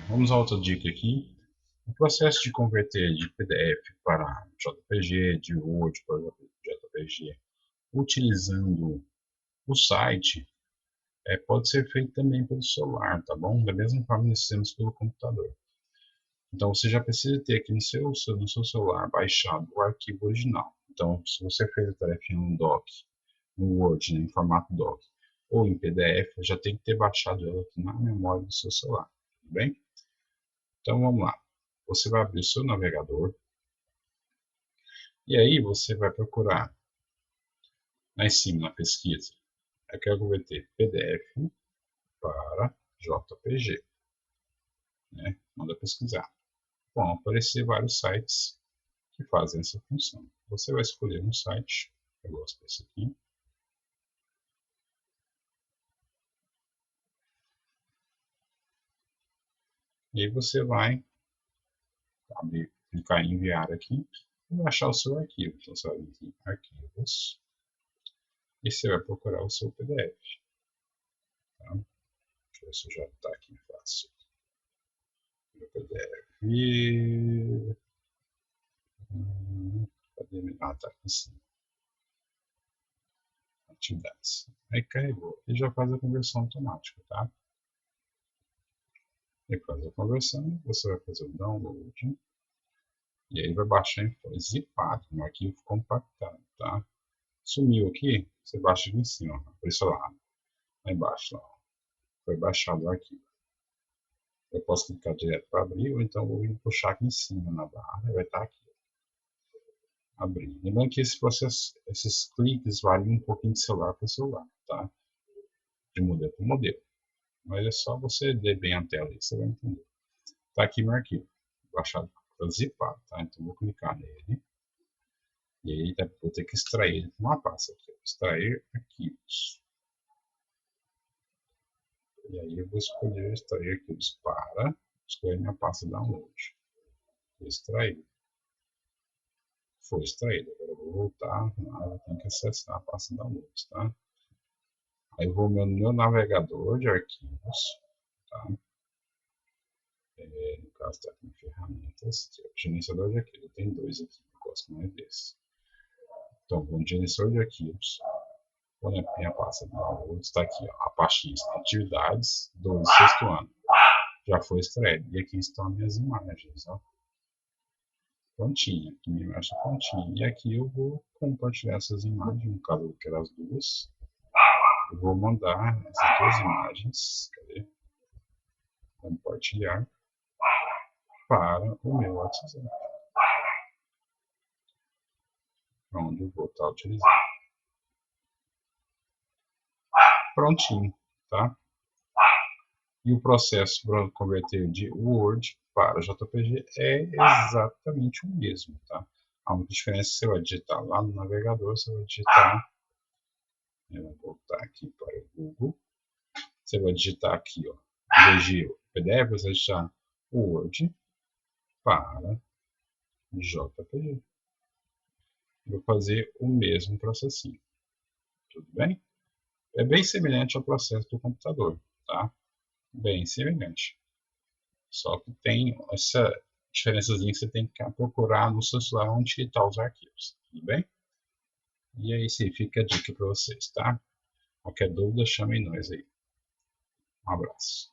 Vamos a outra dica aqui. O processo de converter de PDF para JPG, de Word para JPG, utilizando o site, pode ser feito também pelo celular, tá bom? Da mesma forma que nós temos pelo computador. Então você já precisa ter aqui no seu celular baixado o arquivo original. Então, se você fez a tarefinha no doc, no Word, né, em formato doc, ou em PDF, já tem que ter baixado ela aqui na memória do seu celular, tudo bem? Então vamos lá. Você vai abrir o seu navegador e aí você vai procurar lá em cima na pesquisa. Aqui eu vou ter PDF para JPG, né? Manda pesquisar. Vão aparecer vários sites que fazem essa função. Você vai escolher um site, eu gosto desse aqui. E aí você vai clicar em enviar aqui e baixar o seu arquivo. Então você vai vir aqui em arquivos e você vai procurar o seu PDF. Tá? Deixa eu ver se já está aqui fácil. Meu PDF. Cadê? Ah, tá aqui em cima. Atividades. Aí carregou. E já faz a conversão automática, tá? E faz a conversão, você vai fazer o download. E aí vai baixar em zipado, no arquivo compactado, tá? Sumiu aqui, você baixa aqui em cima, por esse lado. Lá embaixo, lá, ó. Foi baixado o arquivo. Eu posso clicar direto para abrir, ou então vou vir puxar aqui em cima na barra, vai estar aqui. Abrir. Lembrando que esse processo, esses cliques variam um pouquinho de celular para celular, tá? De modelo para modelo. Mas é só você ler bem a tela aí, você vai entender. Tá aqui meu arquivo, baixado, zipado, tá? Então vou clicar nele. E aí vou ter que extrair ele com uma pasta aqui. Extrair arquivos. E aí eu vou escolher extrair arquivos para escolher minha pasta download. Extrair. Foi extraído. Agora eu vou voltar. Eu tenho que acessar a pasta download, tá? Aí eu vou no meu navegador de arquivos, tá? No caso está aqui em ferramentas, gerenciador de arquivos. Tem dois aqui, eu gosto mais desse. Então vou no gerenciador de arquivos. Vou na minha pasta download, está aqui, ó, a pastinha atividades do sexto ano. Já foi extraído. E aqui estão as minhas imagens, ó. Prontinha, aqui minha imagem está prontinha. E aqui eu vou compartilhar essas imagens, no caso eu quero as duas. Eu vou mandar essas duas imagens, cadê? Compartilhar para o meu WhatsApp, onde eu vou estar utilizando. Prontinho, tá? E o processo para converter de Word para JPG é exatamente o mesmo, tá? A única diferença é que você vai digitar lá no navegador, você vai digitar, eu vou voltar aqui para o Google, você vai digitar aqui, ó, em vez de PDF, você vai digitar Word para JPG. Vou fazer o mesmo processinho, tudo bem? É bem semelhante ao processo do computador, tá? Bem semelhante. Só que tem essa diferençazinha que você tem que procurar no seu celular onde estão os arquivos, tudo bem? E aí sim, fica a dica para vocês, tá? Qualquer dúvida, chamem nós aí. Um abraço.